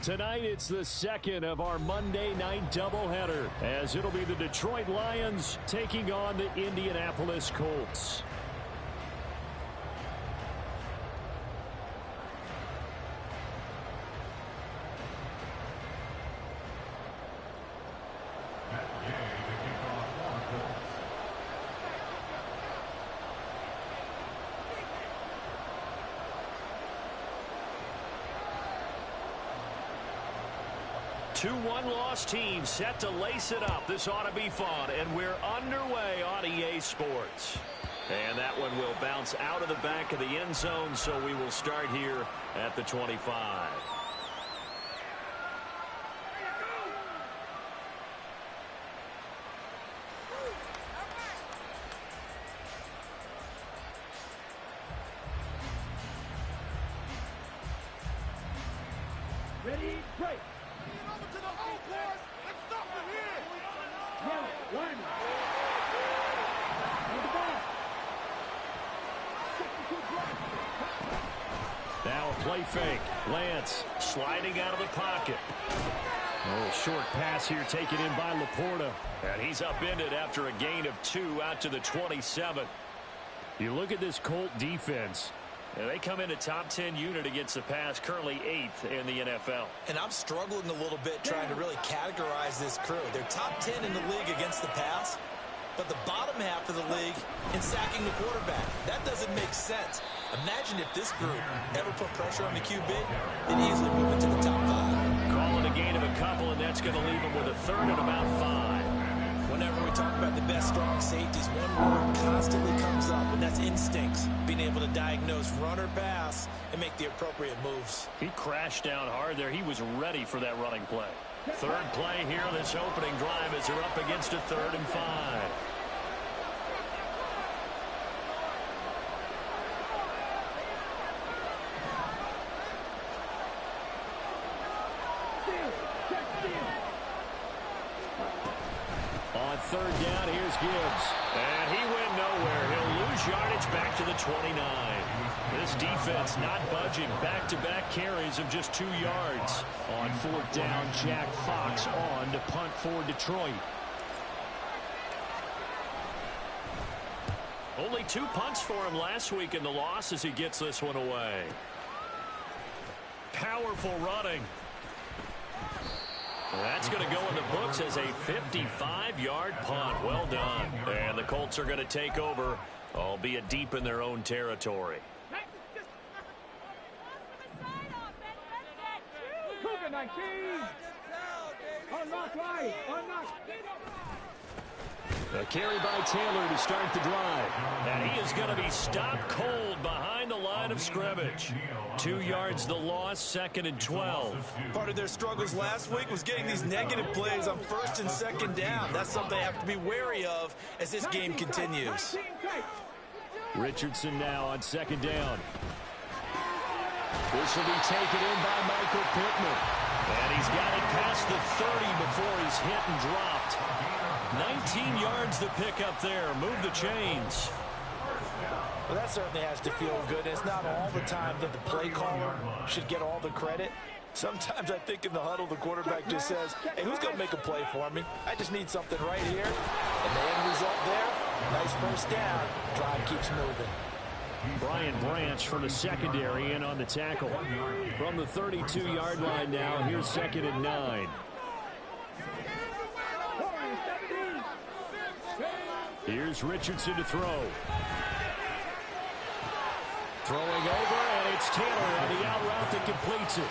Tonight, it's the second of our Monday night doubleheader, as it'll be the Detroit Lions taking on the Indianapolis Colts. Two one-loss teams set to lace it up. This ought to be fun, and we're underway on EA Sports. And that one will bounce out of the back of the end zone, so we will start here at the 25. Ready, break. Now a play fake. Lance sliding out of the pocket. Oh, short pass here taken in by Laporta. And he's upended after a gain of 2 out to the 27. You look at this Colt defense. And they come in a top 10 unit against the pass, currently 8th in the NFL. And I'm struggling a little bit trying to really categorize this crew. They're top 10 in the league against the pass, but the bottom half of the league in sacking the quarterback. That doesn't make sense. Imagine if this group ever put pressure on the QB, they'd easily move into the top 5. Call it a gain of a couple, and that's going to leave them with a third and about 5. Whenever we talk about the best strong safeties, one word constantly comes up, and that's instincts. Being able to diagnose run or pass and make the appropriate moves. He crashed down hard there. He was ready for that running play. Third play here, this opening drive, as they're up against a 3rd and 5. On 3rd down, here's Gibbs. And he went nowhere. He'll lose yardage back to the 29. This defense not budging. Back-to-back carries of just 2 yards. On 4th down, Jack Fox on to punt for Detroit. Only 2 punts for him last week in the loss as he gets this one away. Powerful running. That's going to go in the books as a 55-yard punt. Well done. And the Colts are going to take over, albeit deep in their own territory. Cougar 19. Unlock right. Unlock. A carry by Taylor to start the drive. And he is going to be stopped cold behind the line of scrimmage. 2 yards the loss, 2nd and 12. Part of their struggles last week was getting these negative plays on 1st and 2nd down. That's something they have to be wary of as this game continues. Richardson now on 2nd down. This will be taken in by Michael Pittman. And he's got it past the 30 before he's hit and dropped. 19 yards to pick up there. Move the chains. Well, that certainly has to feel good. It's not all the time that the play caller should get all the credit. Sometimes I think in the huddle, the quarterback just says, hey, who's going to make a play for me? I just need something right here. And the end result there, nice first down. Drive keeps moving. Brian Branch from the secondary in on the tackle. From the 32-yard line now, here's 2nd and 9. Here's Richardson to throw. Throwing over, and it's Taylor on the out route that completes it.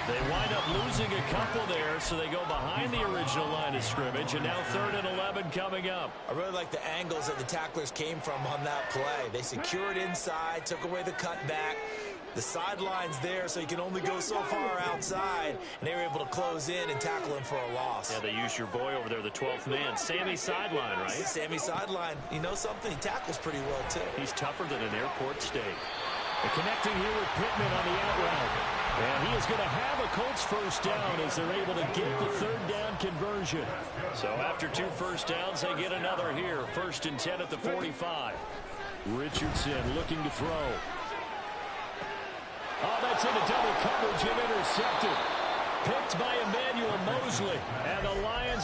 They wind up losing a couple there, so they go behind the original line of scrimmage, and now 3rd and 11 coming up. I really like the angles that the tacklers came from on that play. They secured inside, took away the cutback. The sideline's there, so you can only go so far outside, and they were able to close in and tackle him for a loss. Yeah, they used your boy over there, the 12th man. Sammy Sideline, right? Sammy Sideline. You know something? He tackles pretty well, too. He's tougher than an airport steak. And connecting here with Pittman on the out route. And he is going to have a Colts first down as they're able to get the 3rd down conversion. So after 2 first downs, they get another here. 1st and 10 at the 45. Richardson looking to throw. Oh, that's into double coverage and intercepted. Picked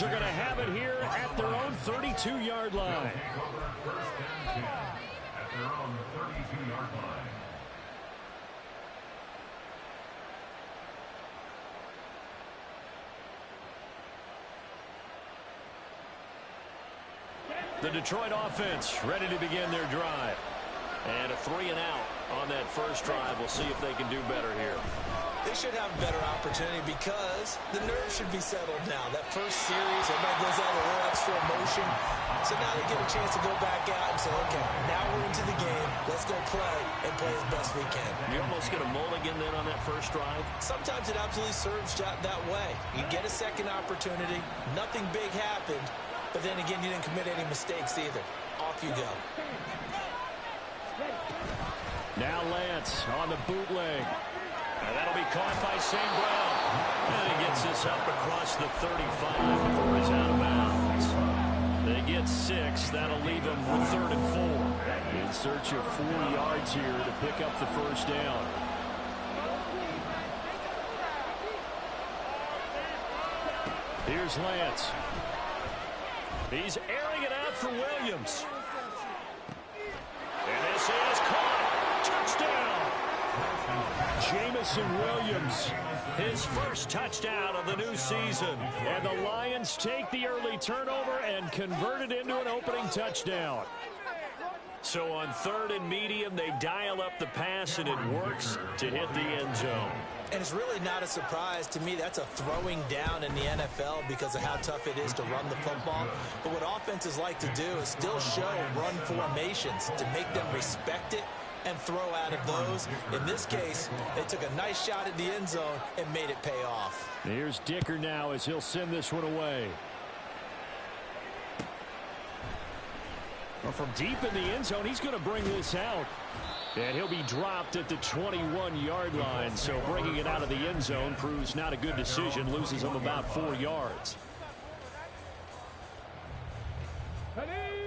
Lions are going to have it here at their own 32-yard line. The Detroit offense ready to begin their drive. And a 3-and-out on that first drive. We'll see if they can do better here. They should have a better opportunity because the nerves should be settled now. That first series, everybody goes out with a little extra emotion. So now they get a chance to go back out and say, okay, now we're into the game. Let's go play and play as best we can. You almost get a mulligan then on that first drive? Sometimes it absolutely serves that way. You get a second opportunity. Nothing big happened. But then again, you didn't commit any mistakes either. Off you go. Now Lance on the bootleg. And that'll be caught by St. Brown. And he gets this up across the 35 before he's out of bounds. They get 6. That'll leave him with 3rd and 4. In search of 4 yards here to pick up the first down. Here's Lance. He's airing it out for Williams. And this is caught. Touchdown. Jamison Williams, his first touchdown of the new season. And the Lions take the early turnover and convert it into an opening touchdown. So on 3rd and medium, they dial up the pass, and it works to hit the end zone. And it's really not a surprise to me. That's a throwing down in the NFL because of how tough it is to run the football. But what offenses like to do is still show run formations to make them respect it and throw out of those. In this case, they took a nice shot at the end zone and made it pay off. Here's Dicker now as he'll send this one away. Well, from deep in the end zone, he's going to bring this out. And he'll be dropped at the 21-yard line. So bringing it out of the end zone proves not a good decision. Loses him about 4 yards.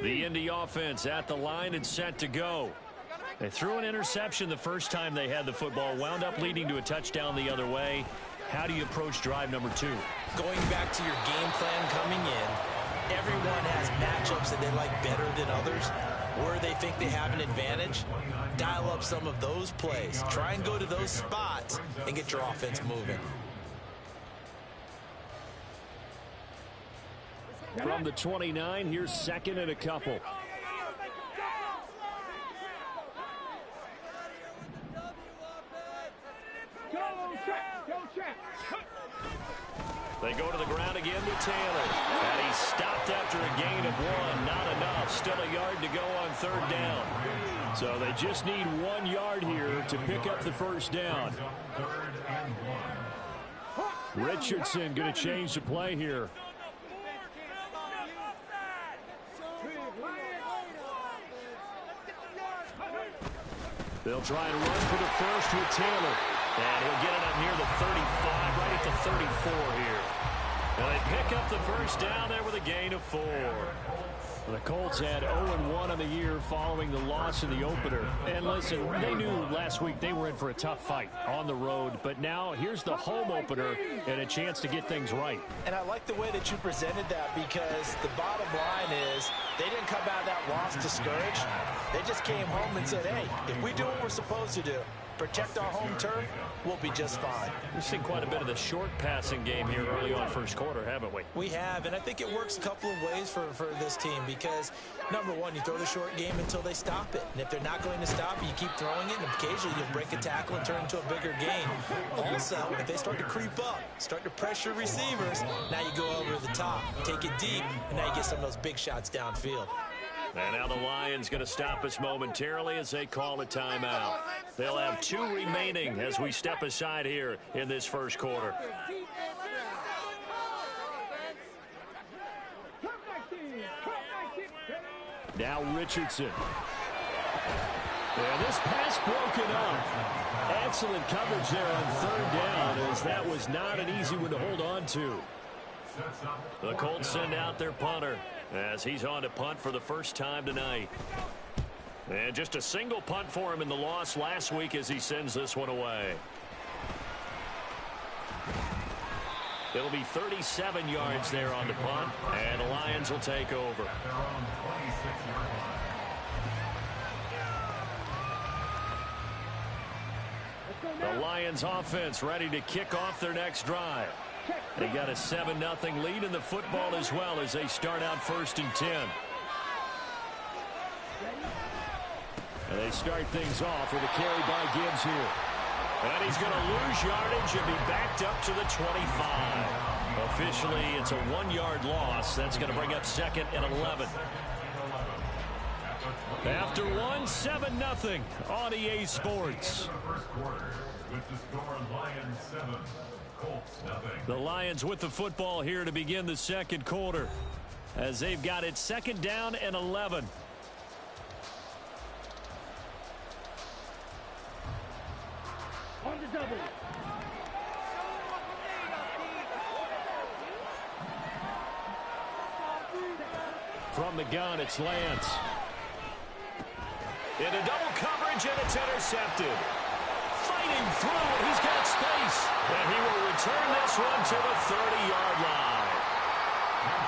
The Indy offense at the line and set to go. They threw an interception the first time they had the football. Wound up leading to a touchdown the other way. How do you approach drive number 2? Going back to your game plan coming in, everyone has matchups that they like better than others. Where they think they have an advantage, dial up some of those plays. Try and go to those spots and get your offense moving. From the 29, here's 2nd and a couple. They go to the ground again with Taylor. And he's stopped after a gain of 1. Not enough. Still a yard to go on 3rd down. So they just need 1 yard here to pick up the first down. Richardson going to change the play here. They'll try and run for the first with Taylor. And he'll get it up near the 35, right at the 34 here. And they pick up the first down there with a gain of 4. The Colts had 0-1 on the year following the loss in the opener. And listen, they knew last week they were in for a tough fight on the road. But now here's the home opener and a chance to get things right. And I like the way that you presented that because the bottom line is they didn't come out of that loss discouraged. They just came home and said, hey, if we do what we're supposed to do, protect our home turf, we'll be just fine. We've seen quite a bit of the short passing game here early on first quarter, haven't we? We have, and I think it works a couple of ways for this team because, number one, you throw the short game until they stop it. And if they're not going to stop it, you keep throwing it, and occasionally you'll break a tackle and turn it into a bigger game. Also, if they start to creep up, start to pressure receivers, now you go over the top, take it deep, and now you get some of those big shots downfield. And now the Lions going to stop us momentarily as they call a timeout. They'll have 2 remaining as we step aside here in this first quarter. Now Richardson. And this pass broken up. Excellent coverage there on 3rd down as that was not an easy one to hold on to. The Colts send out their punter as he's on to punt for the first time tonight. And just a single punt for him in the loss last week as he sends this one away. It'll be 37 yards there on the punt, and the Lions will take over. The Lions offense ready to kick off their next drive. They got a 7-0 lead in the football as well as they start out 1st and 10. And they start things off with a carry by Gibbs here. And he's going to lose yardage and be backed up to the 25. Officially, it's a 1-yard loss. That's going to bring up 2nd and 11. After 7-0 on EA Sports. The Lions with the football here to begin the second quarter as they've got it 2nd down and 11. On the double. From the gun, it's Lance. In a double coverage, and it's intercepted. Fighting through, and he's got space. And he will return this one to the 30-yard line.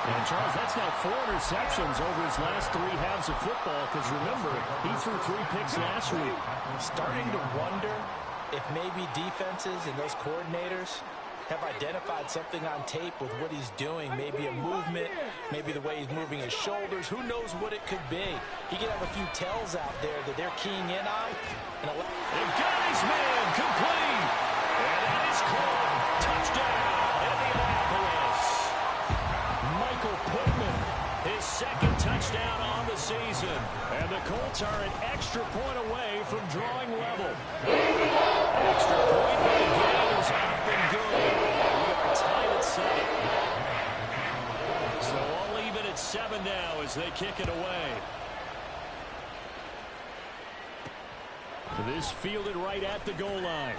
And, Charles, that's now 4 interceptions over his last 3 halves of football, because, remember, he threw 3 picks last week. Starting to wonder if maybe defenses and those coordinators have identified something on tape with what he's doing. Maybe a movement, maybe the way he's moving his shoulders. Who knows what it could be? He could have a few tells out there that they're keying in on. And got his man complete. And that is called touchdown, Indianapolis. Michael Pittman, his 2nd touchdown on the season. And the Colts are an extra point away from drawing level. Extra point, but the game is up and good. We are tied at 7. So all even at 7 now as they kick it away. This fielded right at the goal line.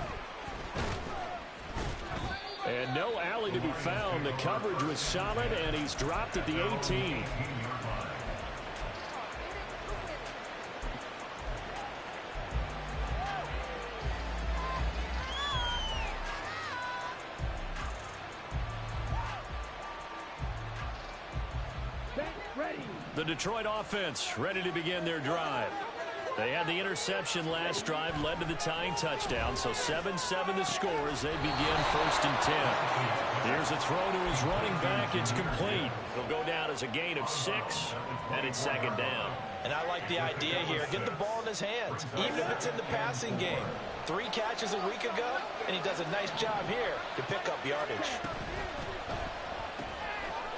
And no alley to be found. The coverage was solid, and he's dropped at the 18. The Detroit offense ready to begin their drive. They had the interception last drive, led to the tying touchdown, so 7-7 the score as they begin 1st and 10. Here's a throw to his running back. It's complete. He'll go down as a gain of 6, and it's 2nd down. And I like the idea here. Get the ball in his hands, even if it's in the passing game. 3 catches a week ago, and he does a nice job here to pick up yardage.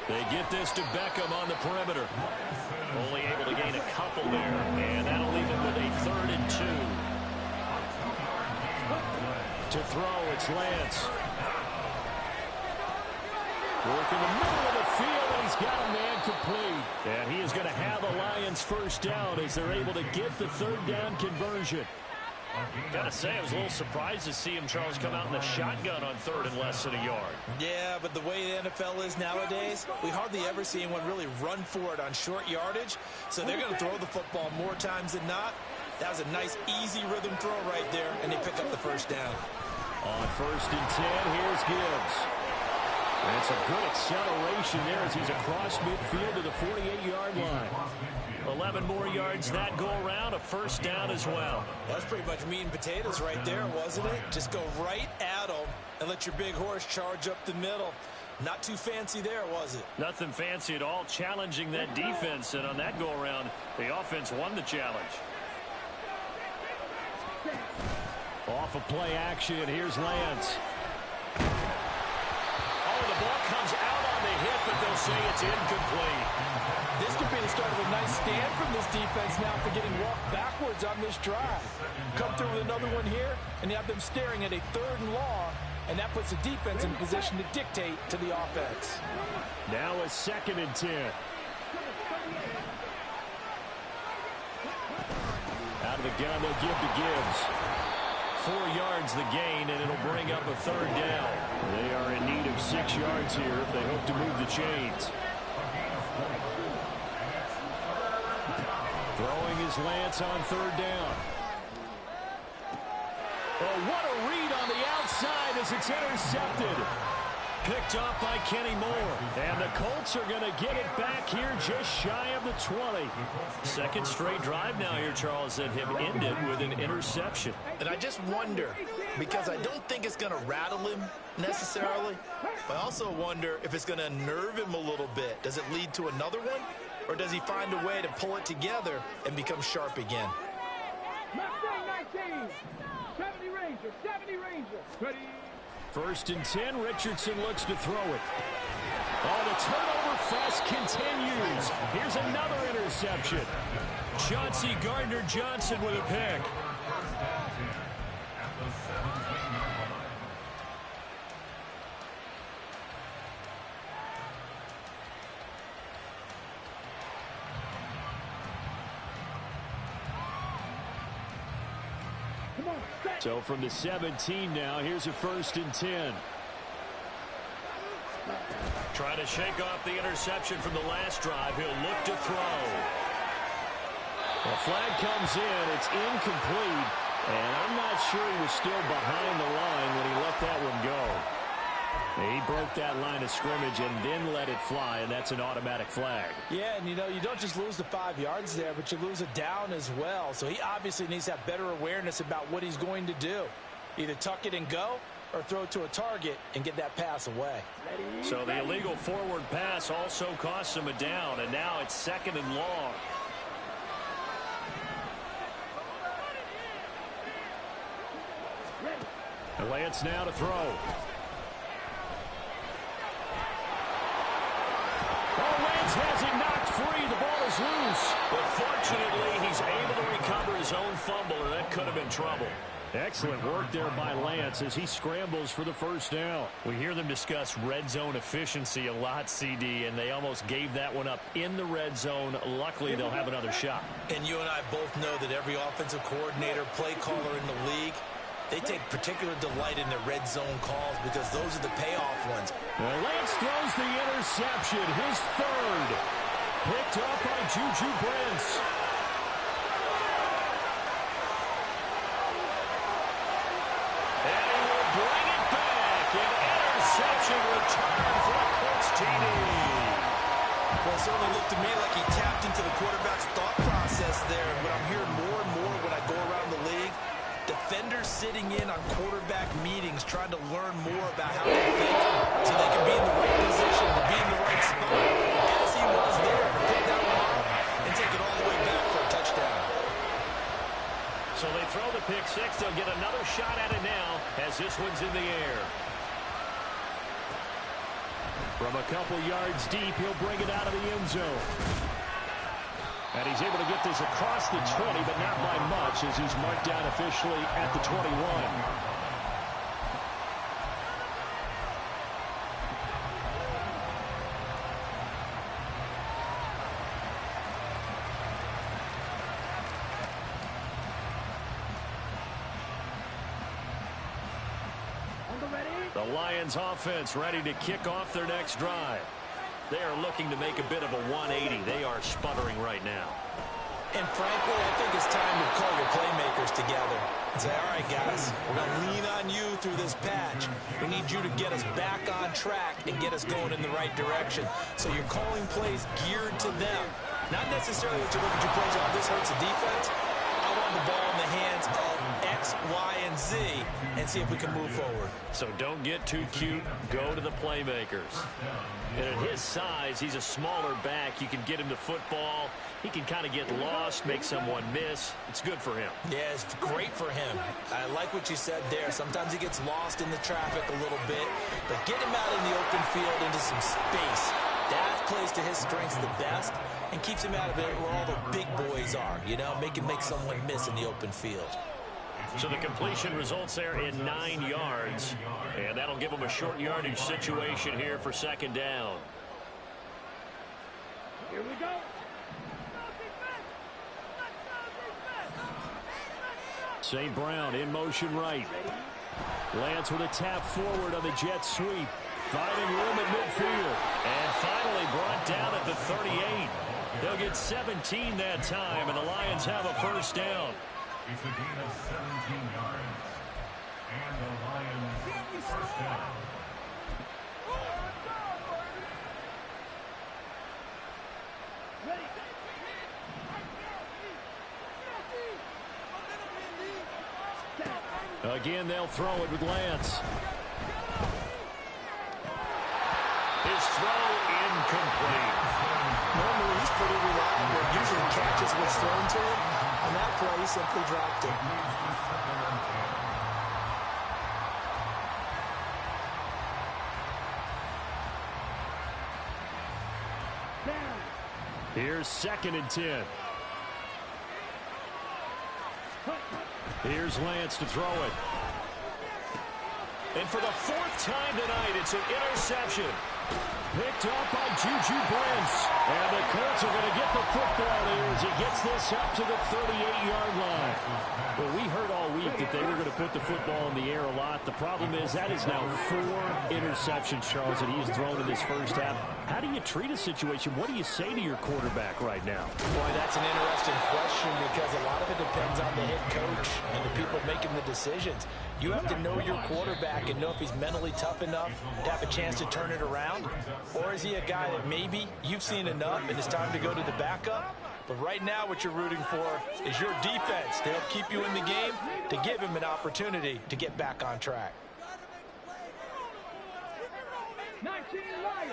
They get this to Beckham on the perimeter. Only able to gain a couple there, and that'll leave him with a 3rd and 2. To throw, it's Lance. Work in the middle of the field, and he's got a man complete. And he is going to have the Lions 1st down as they're able to get the 3rd down conversion. Gotta say, I was a little surprised to see him, Charles, come out in the shotgun on 3rd and less than a yard. Yeah, but the way the NFL is nowadays, we hardly ever see anyone really run for it on short yardage. So they're going to throw the football more times than not. That was a nice, easy rhythm throw right there, and they pick up the 1st down. On 1st and 10, here's Gibbs. And it's a good acceleration there as he's across midfield to the 48-yard line. 11 more yards that go around, a 1st down as well. That's pretty much meat and potatoes right there, wasn't it? Just go right at them and let your big horse charge up the middle. Not too fancy there, was it? Nothing fancy at all, challenging that defense, and on that go-around, the offense won the challenge. Off of play action, here's Lance. Oh, the ball comes out on the hit, but they'll say it's incomplete. This could be the start of a nice stand from this defense now for getting walked backwards on this drive. Come through with another one here, and you have them staring at a 3rd and long, and that puts the defense in position to dictate to the offense. Now a 2nd and 10. Out of the gun, they'll give to Gibbs. 4 yards the gain, and it'll bring up a 3rd down. They are in need of 6 yards here if they hope to move the chains. Throwing is Lance on 3rd down. Oh, what a read on the outside as it's intercepted. Picked Picked off by Kenny Moore. And the Colts are going to get it back here just shy of the 20. Second straight drive now here, Charles, that have ended with an interception. And I just wonder, because I don't think it's going to rattle him necessarily, but I also wonder if it's going to unnerve him a little bit. Does it lead to another one? Or does he find a way to pull it together and become sharp again? 70 Ranger. Ready. 1st and 10, Richardson looks to throw it. Oh, the turnover fest continues. Here's another interception. Chauncey Gardner-Johnson with a pick. So from the 17 now, here's a 1st and 10. Trying to shake off the interception from the last drive. He'll look to throw. The flag comes in. It's incomplete. And I'm not sure he was still behind the line when he let that one go. He broke that line of scrimmage and then let it fly, and that's an automatic flag. Yeah, and you know, you don't just lose the 5 yards there, but you lose a down as well. So he obviously needs to have better awareness about what he's going to do. Either tuck it and go or throw it to a target and get that pass away. So the illegal forward pass also costs him a down, and now it's 2nd and long. And Lance now to throw. Has it knocked free. The ball is loose. But fortunately, he's able to recover his own fumble, or that could have been trouble. Excellent work there by Lance as he scrambles for the 1st down. We hear them discuss red zone efficiency a lot, CD, and they almost gave that one up in the red zone. Luckily, they'll have another shot. And you and I both know that every offensive coordinator, play caller in the league, they take particular delight in their red zone calls because those are the payoff ones. Well, Lance throws the interception, his 3rd. Picked up by Juju Brents. And he will bring it back. An interception return for the Colts TD. Well, it certainly looked to me like he tapped into the quarterback's thought process there. What I'm hearing more and more when I go around the league, defenders sitting in on quarterback meetings trying to learn more about how they think so they can be in the right position, to be in the right spot. As he was there to pick that one off and take it all the way back for a touchdown. So they throw the pick 6. They'll get another shot at it now as this one's in the air. From a couple yards deep, he'll bring it out of the end zone. And he's able to get this across the 20, but not by much as he's marked down officially at the 21. The Lions offense ready to kick off their next drive. They are looking to make a bit of a 180. They are sputtering right now. And frankly, I think it's time to call your playmakers together and say, all right, guys, we're going to lean on you through this patch. We need you to get us back on track and get us going in the right direction. So you're calling plays geared to them. Not necessarily that you look at your plays, oh, this hurts the defense. I want the ball in the hands of X, Y, and Z and see if we can move forward. So don't get too cute. Go to the playmakers. And at his size, he's a smaller back. You can get him the football. He can kind of get lost, make someone miss. It's good for him. Yeah, it's great for him. I like what you said there. Sometimes he gets lost in the traffic a little bit, but get him out in the open field into some space. That plays to his strengths the best and keeps him out of it where all the big boys are, you know, make someone miss in the open field. So the completion results there in 9 yards, and that'll give them a short yardage situation here for 2nd down. Here we go. St. Brown in motion right. Lance with a tap forward on the jet sweep. Finding room at midfield. And finally brought down at the 38. They'll get 17 that time, and the Lions have a 1st down. It's a gain of 17 yards. And the Lions first down. again, they'll throw it with Lance. His throw incomplete. Normally, he's pretty reliable. Usually catches what's thrown to him. On that play, he simply dropped it. Here's 2nd and 10. Here's Lance to throw it. And for the 4th time tonight, it's an interception. Picked up by Juju Brents. And the Colts are going to get the football here as he gets this up to the 38-yard line. Well, we heard all week that they were going to put the football in the air a lot. The problem is that is now 4 interceptions, Charles, that he has thrown in this first half. How do you treat a situation? What do you say to your quarterback right now? Boy, that's an interesting question because a lot of it depends on the head coach and the people making the decisions. You have to know your quarterback and know if he's mentally tough enough to have a chance to turn it around. Or is he a guy that maybe you've seen enough and it's time to go to the backup? But right now what you're rooting for is your defense to help keep you in the game, to give him an opportunity to get back on track. 19 Lions.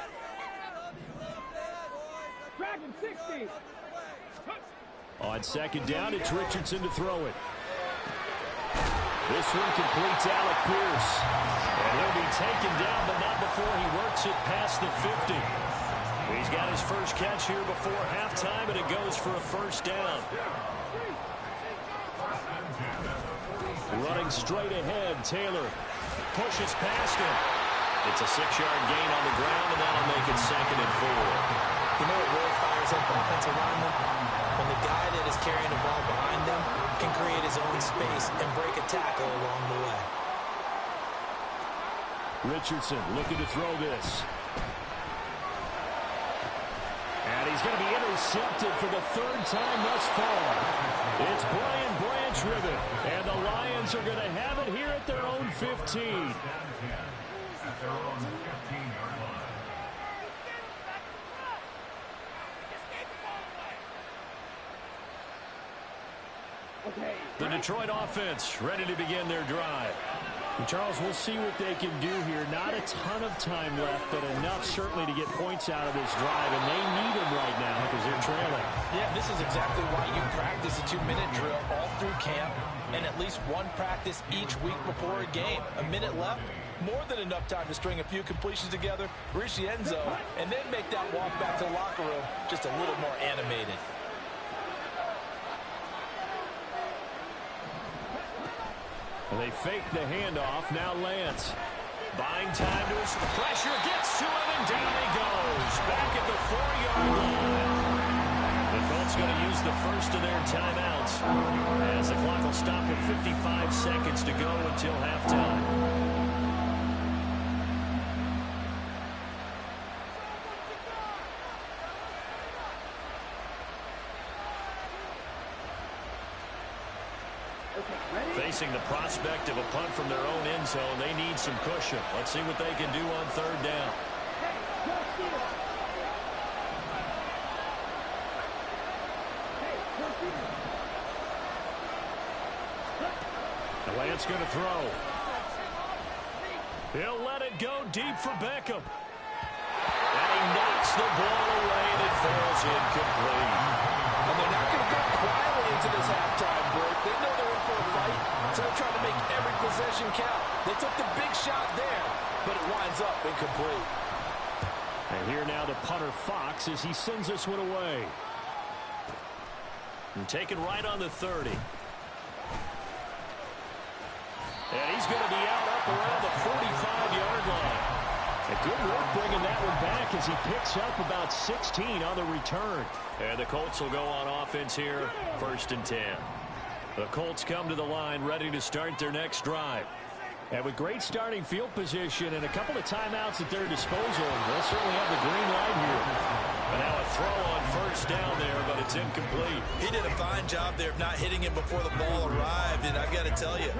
Dragon 60. On 2nd down, it's Richardson to throw it. This one completes Alec Pierce. And he'll be taken down, but not before he works it past the 50. He's got his first catch here before halftime, and it goes for a 1st down. Running straight ahead, Taylor pushes past him. It's a 6-yard gain on the ground, and that'll make it 2nd and 4. You know what really fires up offensive linemen? When the guy that is carrying the ball behind them can create his own space and break a tackle along the way. Richardson looking to throw this. And he's going to be intercepted for the 3rd time thus far. It's Brian Branch with it. And the Lions are going to have it here at their own 15. The Detroit offense ready to begin their drive. And Charles, we'll see what they can do here. Not a ton of time left, but enough certainly to get points out of this drive, and they need them right now because they're trailing. Yeah, this is exactly why you practice a 2-minute drill all through camp and at least one practice each week before a game. A minute left, more than enough time to string a few completions together, reach the end zone, and then make that walk back to the locker room just a little more animated. And they fake the handoff. Now Lance. Buying time to his pressure. Gets to him, and down he goes. Back at the 4-yard line. The Colts going to use the first of their timeouts as the clock will stop with 55 seconds to go until halftime. Facing the prospect of a punt from their own end zone, they need some cushion. Let's see what they can do on 3rd down. The Lance going to throw. He'll let it go deep for Beckham. And he knocks the ball away, and it falls incomplete. And they're not going to go quietly into this halftime break. They know they're in for a fight, so they're trying to make every possession count. They took the big shot there, but it winds up incomplete. And here now the punter Fox as he sends this one away. And taken right on the 30. And he's going to be out up around the 45-yard line. And good work bringing that one back as he picks up about 16 on the return. And the Colts will go on offense here, 1st and 10. The Colts come to the line ready to start their next drive. And with great starting field position and a couple of timeouts at their disposal, they'll certainly have the green light here. And now a throw on 1st down there, but it's incomplete. He did a fine job there of not hitting him before the ball arrived, and I've got to tell you,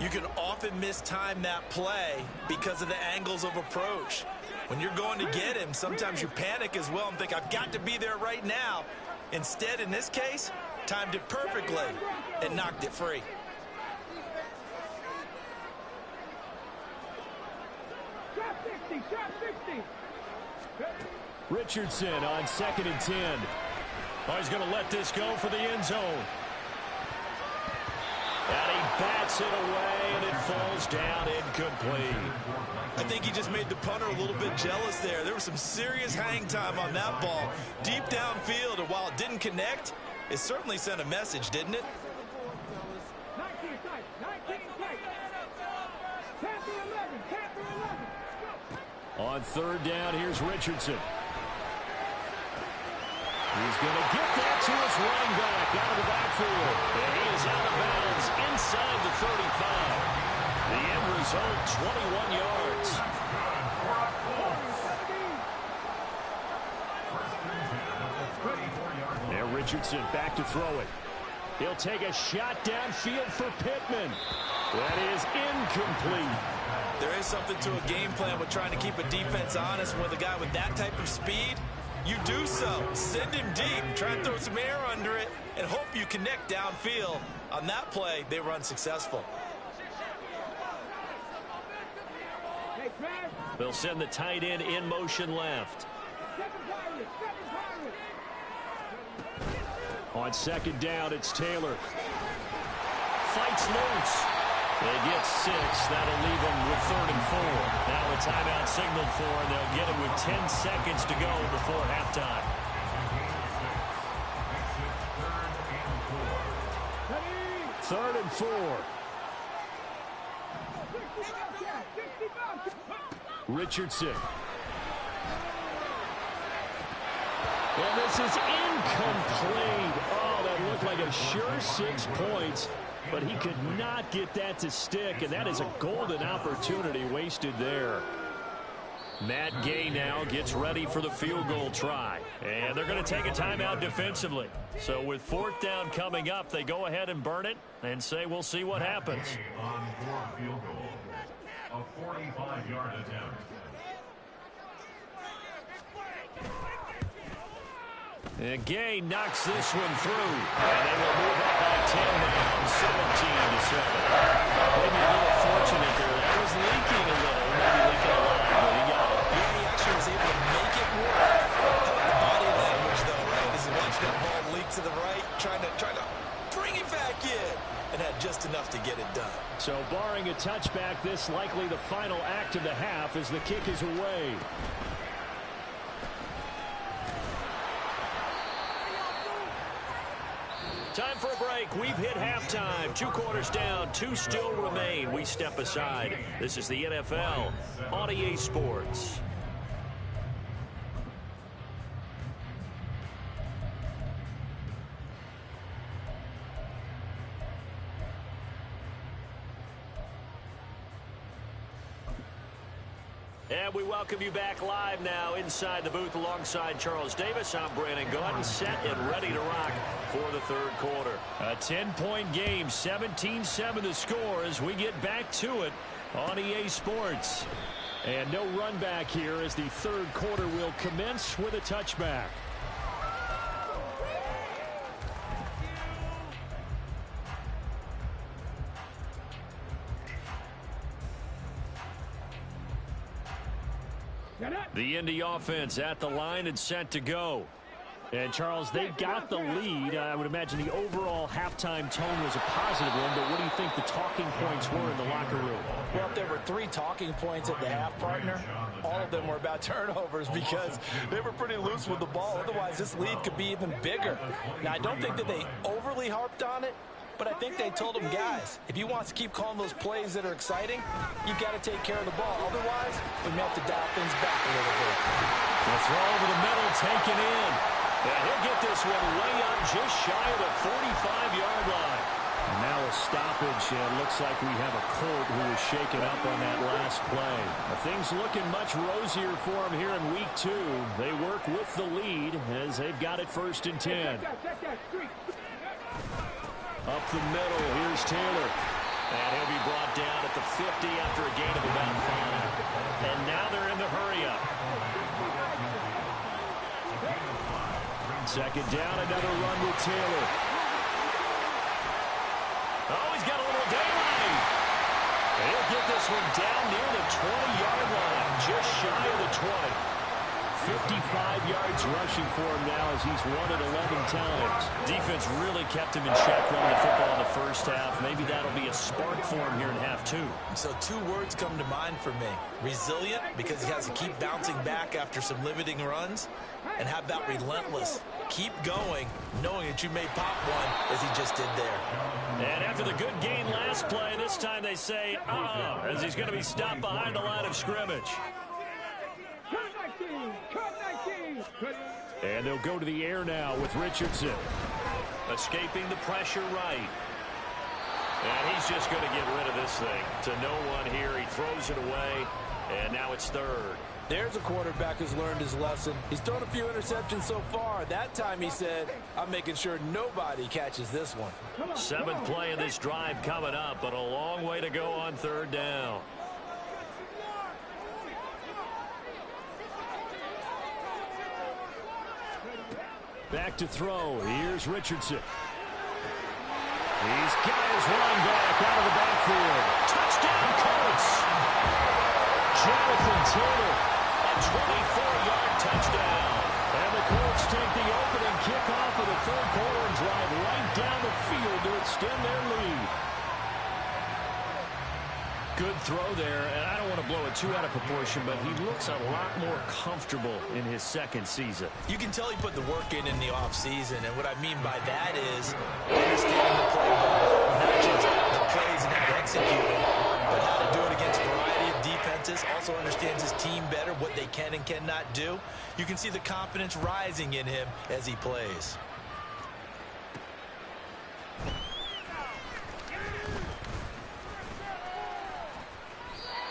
you can often mistime that play because of the angles of approach. When you're going to get him, sometimes you panic as well and think, I've got to be there right now. Instead, in this case, timed it perfectly and knocked it free. shot 60. Richardson on 2nd and 10. Oh, he's going to let this go for the end zone. And he bats it away, and it falls down incomplete. I think he just made the punter a little bit jealous there. There was some serious hang time on that ball. Deep downfield, and while it didn't connect, it certainly sent a message, didn't it? 19 tight. 19 tight. 10 to 11. 10 to 11. On 3rd down, here's Richardson. He's going to get that to his running back out of the backfield. And he is out of bounds inside the 35. The end result, 21 yards. There, Richardson back to throw it. He'll take a shot downfield for Pittman. That is incomplete. There is something to a game plan with trying to keep a defense honest. With a guy with that type of speed, you do so. Send him deep, try and throw some air under it, and hope you connect downfield. On that play, they were unsuccessful. They'll send the tight end in motion left. On 2nd down, it's Taylor. Fights loose. They get 6. That'll leave them with 3rd and 4. Now a timeout signaled for, and they'll get it with 10 seconds to go before halftime. Third and 4. Richardson. And this is incomplete. Oh, that looked like a sure 6 points, but he could not get that to stick, and that is a golden opportunity wasted there. Matt Gay now gets ready for the field goal try, and they're going to take a timeout defensively. So with 4th down coming up, they go ahead and burn it and say we'll see what happens. On 4th field goal, a 45-yard attempt. And Gay knocks this one through, and they will move up by 10 now, 17-7. Maybe a little fortunate there. That was leaking a little, maybe leaking a lot, but he got it. Yeah, he actually was able to make it work. The body language, though, right? As he watched that ball leak to the right, trying to bring it back in, and had just enough to get it done. So barring a touchback, this likely the final act of the half as the kick is away. Time for a break. We've hit halftime. 2 quarters down. 2 still remain. We step aside. This is the NFL on EA Sports. And we welcome you back live now inside the booth alongside Charles Davis. I'm Brandon Gaudin, set and ready to rock for the 3rd quarter. A 10-point game, 17-7 the score as we get back to it on EA Sports. And no run back here as the 3rd quarter will commence with a touchback. The Indy offense at the line and set to go. And, Charles, they've got the lead. I would imagine the overall halftime tone was a positive one, but what do you think the talking points were in the locker room? Well, if there were 3 talking points at the half, partner, all of them were about turnovers because they were pretty loose with the ball. Otherwise, this lead could be even bigger. Now, I don't think that they overly harped on it, but I think they told them, guys, if you want to keep calling those plays that are exciting, you've got to take care of the ball. Otherwise, we may have to dial things back a little bit. The throw over the middle taken in. And he'll get this one way up just shy of the 45-yard line. Now a stoppage, and looks like we have a Colt who was shaken up on that last play. Things looking much rosier for him here in week 2. They work with the lead as they've got it 1st and 10. Up the middle, here's Taylor. And he'll be brought down at the 50 after a gain of about 5. And now they're in the hurry-up. 2nd down, another run with Taylor. Oh, he's got a little daylight. He'll get this one down near the 20-yard line, just shy of the 20. 55 yards rushing for him now as he's won it 11 times. Defense really kept him in check running the football in the first half. Maybe that'll be a spark for him here in half two. So two words come to mind for me. Resilient, because he has to keep bouncing back after some limiting runs. And how about relentless? Keep going, knowing that you may pop one as he just did there. And after the good gain last play, this time they say, as he's going to be stopped behind the line of scrimmage. And they'll go to the air now with Richardson. Escaping the pressure right. And he's just going to get rid of this thing to no one here. He throws it away, and now it's third. There's a quarterback who's learned his lesson. He's thrown a few interceptions so far. That time he said, I'm making sure nobody catches this one. 7th play of this drive coming up, but a long way to go on third down. Back to throw. Here's Richardson. He's got his running back out of the backfield. Touchdown, Colts. Jonathan Taylor, a 24-yard touchdown. And the Colts take the opening kickoff of the third quarter and drive right down the field to extend their lead. Good throw there, and I don't want to blow it too out of proportion, but he looks a lot more comfortable in his second season. You can tell he put the work in the offseason, and what I mean by that is understanding the playbook, not just the plays and how to execute it, but how to do it against a variety of defenses. Also understands his team better, what they can and cannot do. You can see the confidence rising in him as he plays.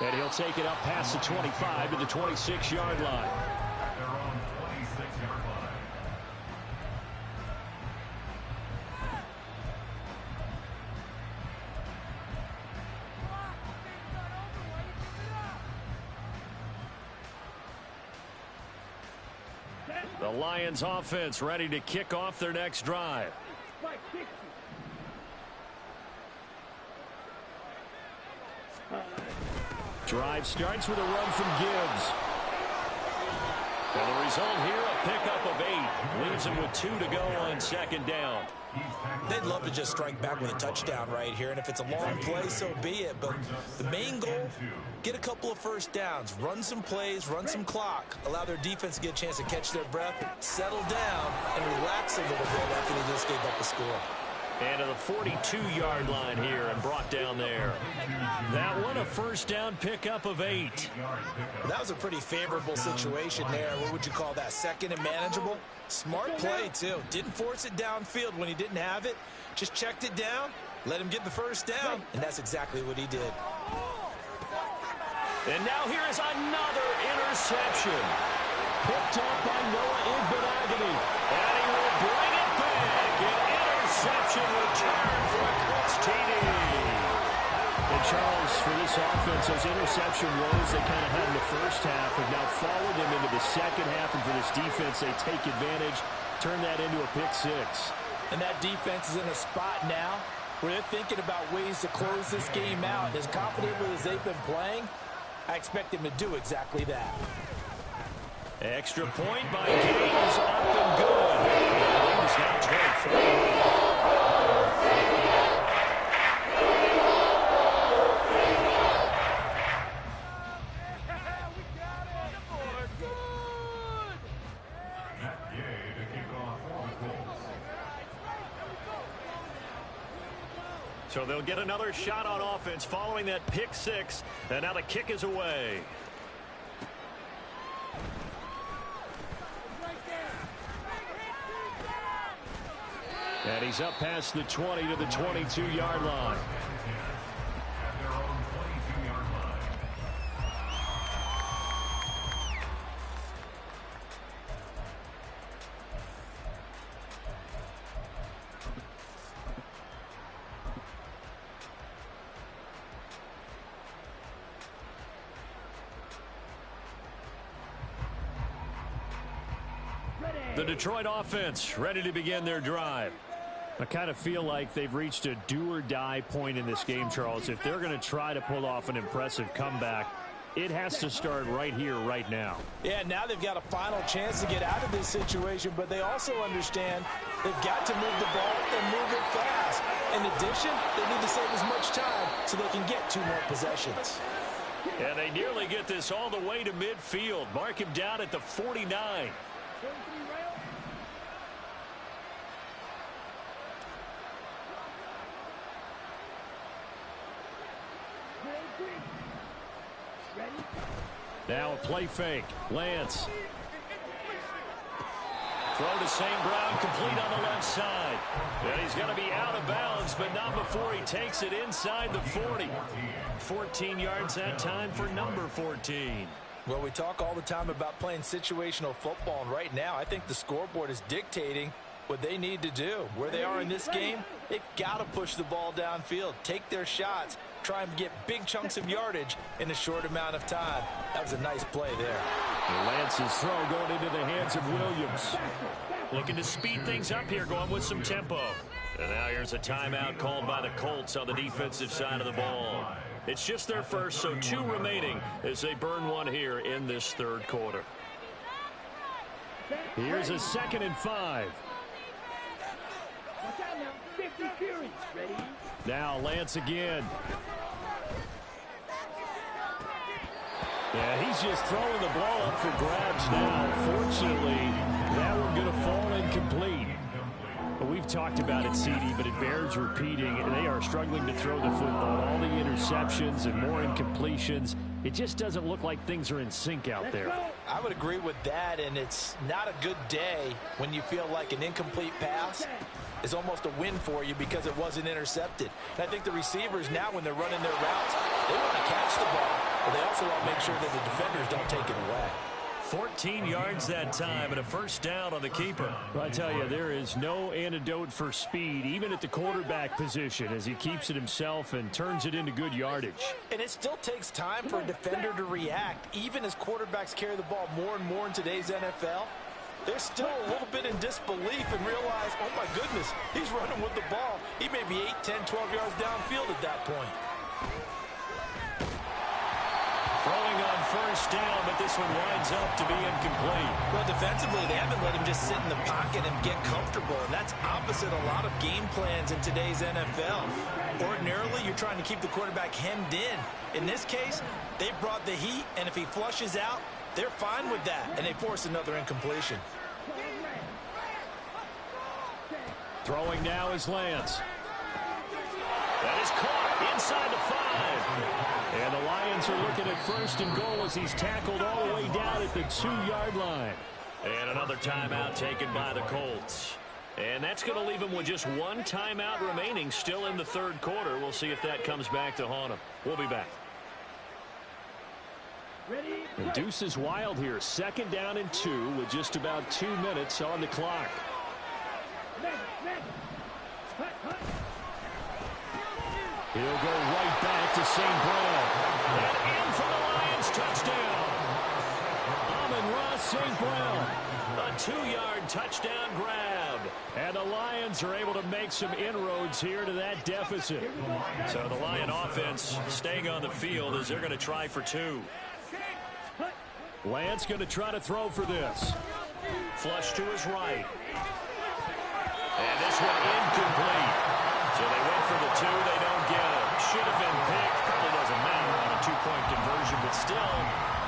And he'll take it up past the 25 to the 26-yard line. At their own 26-yard line. The Lions offense ready to kick off their next drive. Drive starts with a run from Gibbs. And the result here, a pickup of 8. Leaves him with 2 to go on second down. They'd love to just strike back with a touchdown right here, and if it's a long play, so be it. But the main goal, get a couple of first downs, run some plays, run some clock, allow their defense to get a chance to catch their breath, settle down, and relax a little bit after they just gave up a score. And to the 42-yard line here and brought down there. That one a first down pickup of 8. That was a pretty favorable situation there. What would you call that? Second and manageable? Smart play, too. Didn't force it downfield when he didn't have it. Just checked it down, let him get the first down, and that's exactly what he did. And now here is another interception. Picked up by Noah Igbenogany. And he will bring it back. An interception return for a Colts TD. And Charles, for this offense, those interception woes they kind of had in the first half have now followed them into the second half. And for this defense, they take advantage, turn that into a pick 6. And that defense is in a spot now where they're thinking about ways to close this game out. As confidently as they've been playing, I expect them to do exactly that. Extra point by Gaines, up and good. And it's now 24. So they'll get another shot on offense following that pick 6, and now the kick is away. And he's up past the 20 to the 22-yard line. At their own 22-yard line. The Detroit offense ready to begin their drive. I kind of feel like they've reached a do-or-die point in this game, Charles. If they're going to try to pull off an impressive comeback, it has to start right here, right now. Yeah, now they've got a final chance to get out of this situation, but they also understand they've got to move the ball and move it fast. In addition, they need to save as much time so they can get 2 more possessions. And they nearly get this all the way to midfield. Mark him down at the 49. Now a play fake. Lance. Throw to St. Brown, complete on the left side. And he's going to be out of bounds, but not before he takes it inside the 40. 14 yards that time for number 14. Well, we talk all the time about playing situational football, and right now I think the scoreboard is dictating what they need to do. Where they are in this game, they've got to push the ball downfield, take their shots, try and get big chunks of yardage in a short amount of time. That was a nice play there. Lance's throw going into the hands of Williams. Looking to speed things up here, going with some tempo. And now here's a timeout called by the Colts on the defensive side of the ball. It's just their first, so 2 remaining as they burn one here in this third quarter. Here's a 2nd and 5. Now Lance again. Yeah, he's just throwing the ball up for grabs now. Fortunately, that one going to fall incomplete. Well, we've talked about it, CD, but it bears repeating. They are struggling to throw the football. All the interceptions and more incompletions. It just doesn't look like things are in sync out there. I would agree with that, and it's not a good day when you feel like an incomplete pass is almost a win for you because it wasn't intercepted. And I think the receivers now, when they're running their routes, they want to catch the ball, but they also want to make sure that the defenders don't take it away. 14 yards that time and a first down on the keeper. Well, I tell you, there is no antidote for speed, even at the quarterback position, as he keeps it himself and turns it into good yardage. And it still takes time for a defender to react, even as quarterbacks carry the ball more and more in today's NFL. They're still a little bit in disbelief and realize, oh my goodness, he's running with the ball. He may be 8, 10, 12 yards downfield at that point. Throwing on first down, but this one winds up to be incomplete. Well, defensively, they haven't let him just sit in the pocket and get comfortable, and that's opposite a lot of game plans in today's NFL. Ordinarily, you're trying to keep the quarterback hemmed in. In this case, they brought the heat, and if he flushes out, they're fine with that, and they force another incompletion. Throwing now is Lance. That is caught inside the 5. And the Lions are looking at first and goal as he's tackled all the way down at the 2-yard line. And another timeout taken by the Colts. And that's going to leave them with just 1 timeout remaining still in the third quarter. We'll see if that comes back to haunt them. We'll be back. The deuce is wild here. 2nd down and 2 with just about 2 minutes on the clock. He'll go right back to St. Brown. And in for the Lions, touchdown. Amon-Ra St. Brown. A 2-yard touchdown grab. And the Lions are able to make some inroads here to that deficit. So the Lion offense staying on the field as they're going to try for 2. Lance going to try to throw for this. Flush to his right. And this one incomplete. So they went for the 2. They don't get it. Should have been picked. Probably doesn't matter on a 2-point conversion. But still,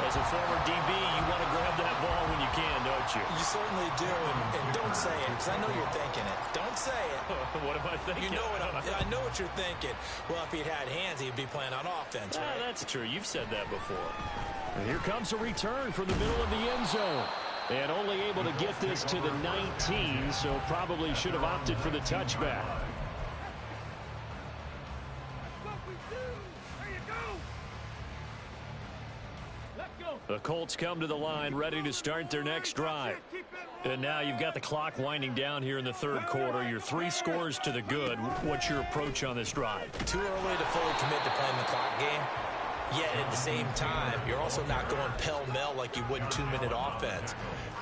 as a former DB, you want to grab that ball when you can, don't you? You certainly do. And don't say it, because I know you're thinking it. Don't say it. What am I thinking? You know what I know what you're thinking. Well, if he'd had hands, he'd be playing on offense, right? That's true. You've said that before. And here comes a return from the middle of the end zone. And only able to get this to the 19, so probably should have opted for the touchback. The Colts come to the line, ready to start their next drive. And now you've got the clock winding down here in the third quarter. You're 3 scores to the good. What's your approach on this drive? Too early to fully commit to playing the clock game. Yet at the same time, you're also not going pell-mell like you would in 2-minute offense.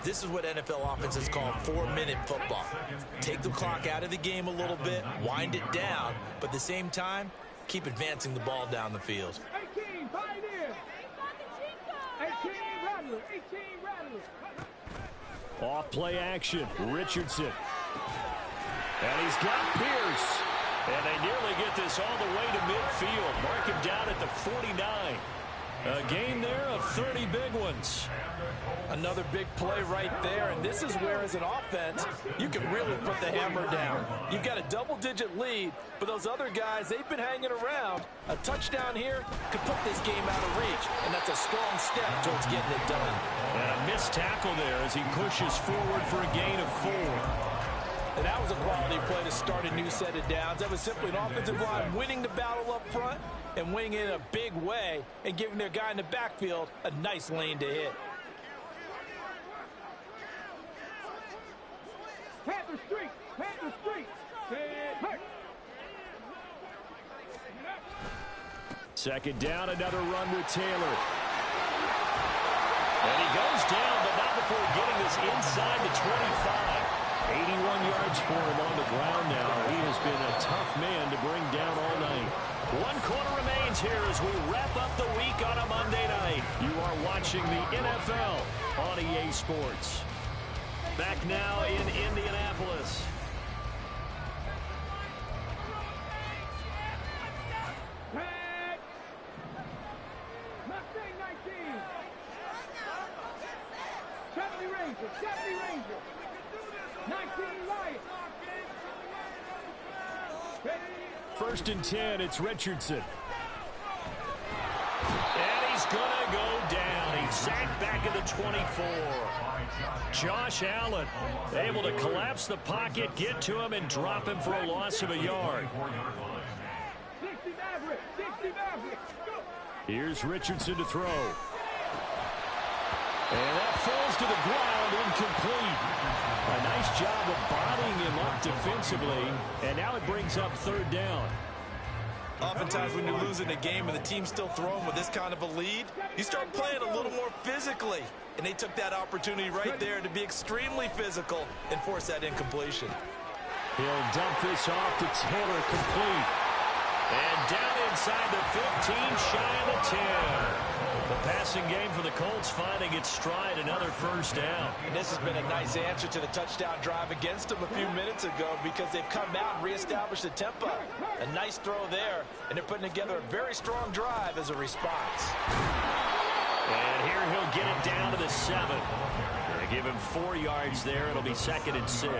This is what NFL offenses call 4-minute football. Take the clock out of the game a little bit, wind it down, but at the same time, keep advancing the ball down the field. 18, Pioneer. 18, Rattler. 18, Rattler. Off play action, Richardson. And he's got Pierce. And they nearly get this all the way to midfield. Mark him down at the 49. A gain there of 30 big ones. Another big play right there, and this is where, as an offense, you can really put the hammer down. You've got a double-digit lead, but those other guys, they've been hanging around. A touchdown here could put this game out of reach, and that's a strong step towards getting it done. And a missed tackle there as he pushes forward for a gain of 4. And that was a quality play to start a new set of downs. That was simply an offensive line winning the battle up front and winning it in a big way and giving their guy in the backfield a nice lane to hit. Panther Street. Panther Street. Hurt. Second down, another run with Taylor. And he goes down, but not before getting this inside the 25. 81 yards for him on the ground now. He has been a tough man to bring down all night. 1 quarter remains here as we wrap up the week on a Monday night. You are watching the NFL on EA Sports. Back now in Indianapolis. Tag. Mustang 19. 70 Ranger. 70 Ranger. 19 Lion. First and 10, it's Richardson. And he's going to go down. He's sacked back at the 24. Josh Allen able to collapse the pocket, get to him, and drop him for a loss of a yard. 60 Maverick. 60 Maverick. Go. Here's Richardson to throw. And that falls to the ground, incomplete. A nice job of bodying him up defensively, and now it brings up third down. Oftentimes when you're losing a game and the team's still throwing with this kind of a lead, you start playing a little more physically. And they took that opportunity right there to be extremely physical and force that incompletion. He'll dump this off to Taylor, complete. And down inside the 15, shy of the 10. The passing game for the Colts finding its stride, another first down. And this has been a nice answer to the touchdown drive against them a few minutes ago because they've come out and reestablished the tempo. A nice throw there, and they're putting together a very strong drive as a response. And here he'll get it down to the 7. They give him 4 yards there. It'll be 2nd and 6. A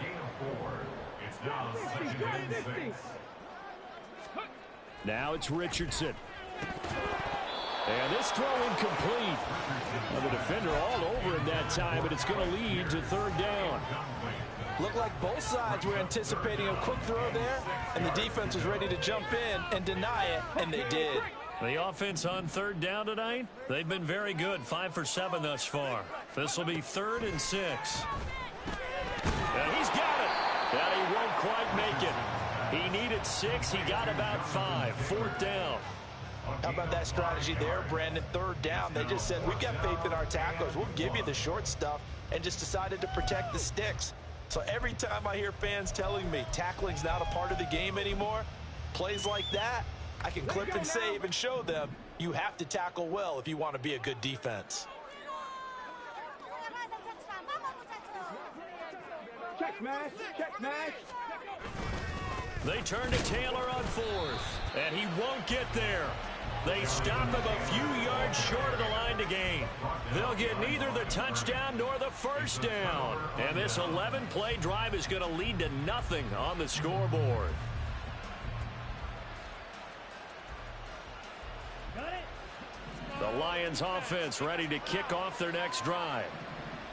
gain of 4. It's now 2nd and 6. Now it's Richardson. And this throw incomplete. Well, the defender all over him that time, but it's going to lead to third down. Looked like both sides were anticipating a quick throw there, and the defense was ready to jump in and deny it, and they did. The offense on third down tonight, they've been very good, 5 for 7 thus far. This will be 3rd and 6. And he's got it. And he won't quite make it. He needed 6. He got about 5. 4th down. How about that strategy there, Brandon? 3rd down. They just said, we've got faith in our tacklers. We'll give you the short stuff, and just decided to protect the sticks. So every time I hear fans telling me tackling's not a part of the game anymore, plays like that, I can clip and save and show them you have to tackle well if you want to be a good defense. Check match. Check match. They turn to Taylor on 4th, and he won't get there. They stop him a few yards short of the line to gain. They'll get neither the touchdown nor the first down. And this 11-play drive is going to lead to nothing on the scoreboard. The Lions offense ready to kick off their next drive.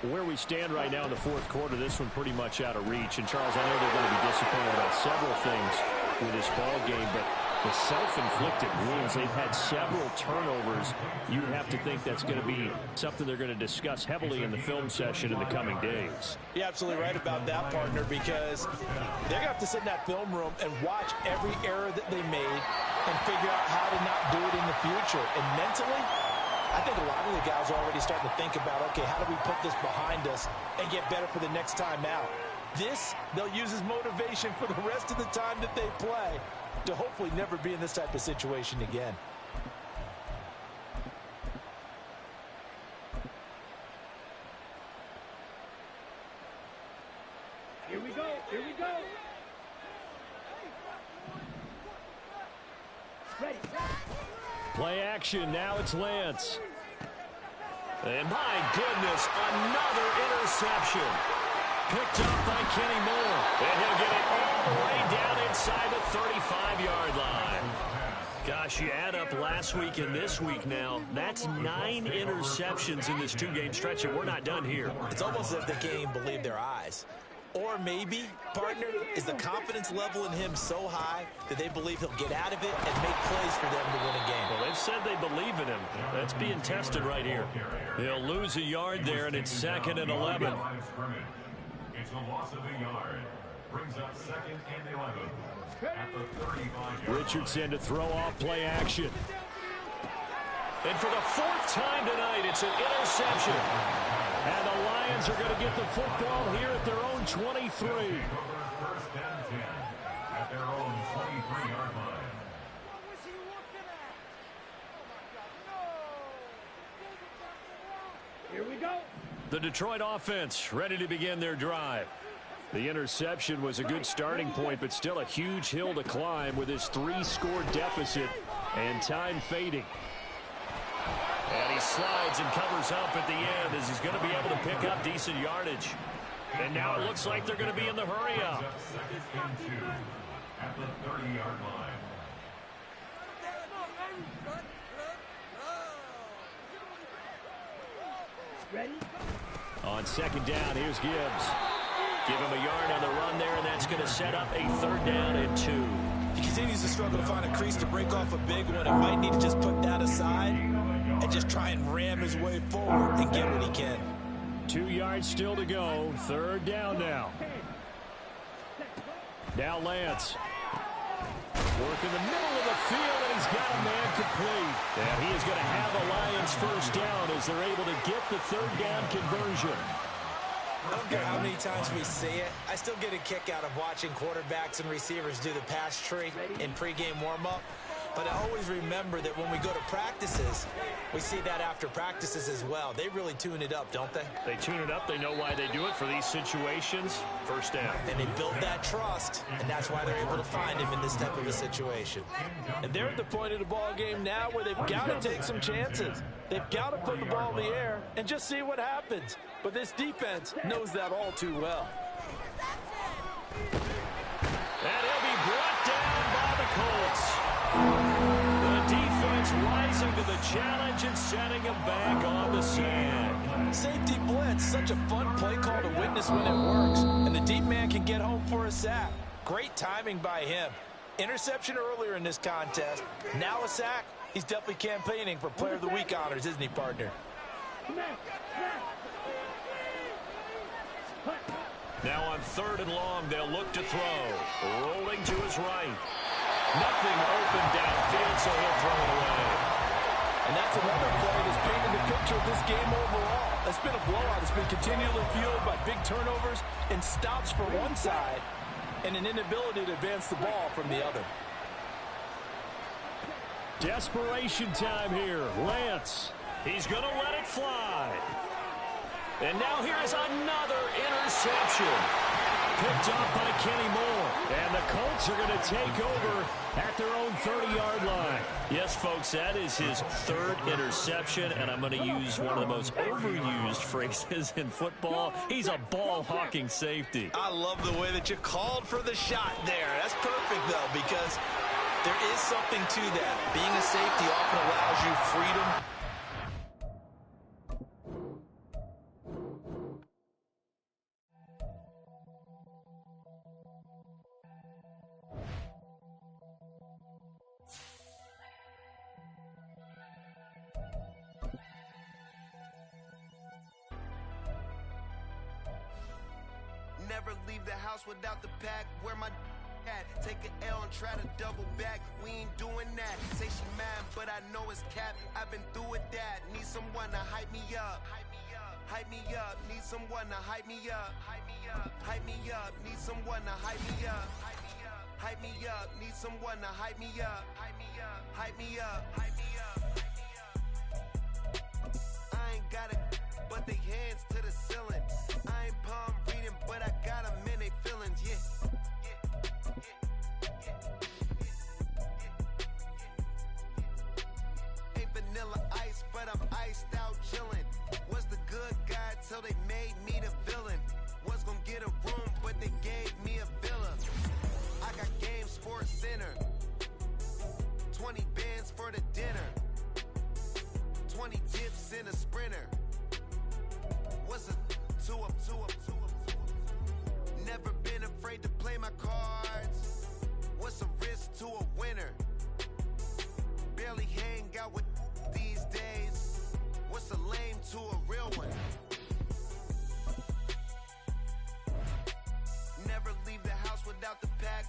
Where we stand right now in the 4th quarter, this one pretty much out of reach. And, Charles, I know they're going to be disappointed about several things with this ball game, but the self-inflicted wounds, they've had several turnovers. You have to think that's going to be something they're going to discuss heavily in the film session in the coming days. You're absolutely right about that, partner, because they're going to have to sit in that film room and watch every error that they made and figure out how to not do it in the future. And mentally, I think a lot of the guys are already starting to think about, okay, how do we put this behind us and get better for the next time out? This, they'll use as motivation for the rest of the time that they play to hopefully never be in this type of situation again. Here we go. Here we go. Ready. Play action. Now it's Lance. And my goodness, another interception. Picked up by Kenny Moore. And he'll get it all the way down inside the 35-yard line. Gosh, you add up last week and this week now. That's 9 interceptions in this two-game stretch, and we're not done here. It's almost as if they can't even believe their eyes. Or maybe, partner, is the confidence level in him so high that they believe he'll get out of it and make plays for them to win a game. Well, they've said they believe in him. That's being tested right here. He'll lose a yard there, and it's 2nd and 11. It's a loss of a yard. Brings up 2nd and 11 at the 35-yard. Richardson to throw off play action. And for the 4th time tonight, it's an interception. And the Lions are going to get the football here at their own 23. 1st and 10 at their own 23-yard line. Here we go. The Detroit offense ready to begin their drive. The interception was a good starting point, but still a huge hill to climb with his 3-score deficit and time fading. And he slides and covers up at the end as he's going to be able to pick up decent yardage. And now it looks like they're going to be in the hurry up. 2nd and 2 at the 30-yard line. Ready? On 2nd down, here's Gibbs. Give him a yard on the run there, and that's going to set up a 3rd down and 2. He continues to struggle to find a crease to break off a big one and might need to just put that aside and just try and ram his way forward and get what he can. 2 yards still to go. 3rd down now. Now Lance. Work in the middle of the field, and he's got a man complete. And he is going to have a Lions 1st down as they're able to get the 3rd down conversion. I don't care how many times we see it. I still get a kick out of watching quarterbacks and receivers do the pass tree in pregame warm-up. But I always remember that when we go to practices, we see that after practices as well. They really tune it up, don't they? They tune it up. They know why they do it for these situations. 1st down. And they build that trust, and that's why they're able to find him in this type of a situation. And they're at the point of the ball game now where they've got to take some chances. They've got to put the ball in the air and just see what happens. But this defense knows that all too well. And he'll be brought down by the Colts. The defense rising to the challenge and setting him back on the sand. Safety blitz, such a fun play call to witness when it works. And the deep man can get home for a sack. Great timing by him. Interception earlier in this contest. Now a sack. He's definitely campaigning for Player of the Week honors, isn't he, partner? Now on 3rd and long, they'll look to throw. Rolling to his right. Nothing open downfield, so he'll throw it away. And that's another play that's painted the picture of this game overall. It's been a blowout. It's been continually fueled by big turnovers and stops for one side and an inability to advance the ball from the other. Desperation time here. Lance. He's going to let it fly. And now here is another interception. Picked off by Kenny Moore. And the Colts are going to take over at their own 30-yard line. Yes, folks, that is his 3rd interception, and I'm going to use one of the most overused phrases in football. He's a ball-hawking safety. I love the way that you called for the shot there. That's perfect, though, because there is something to that. Being a safety often allows you freedom. Never leave the house without the pack. Where my Take an L and try to double back. We ain't doing that. Say she mad, but I know it's cap. I've been through with that. Need someone to hype me up. Hype me up. Need someone to hype me up. Hype me up. Need someone to hype me up. Hype me up. Need someone to hype me up. Hype me up. Hype me up. Hype me up. I ain't got it, but they hands to the ceiling. I ain't palm reading, but I got them in they feelings. Yeah. Vanilla ice, but I'm iced out chillin'. Was the good guy till they made me the villain. Was gonna get a room, but they gave me a villa. I got game Sports Center. 20 bands for the dinner. 20 dips in a sprinter. What's a 2 up, 2 up, 2 up, 2 up? Never been afraid to play my cards. What's a risk to a winner? Barely hang out with these days. What's a lame to a real one? Never leave the house without the pack.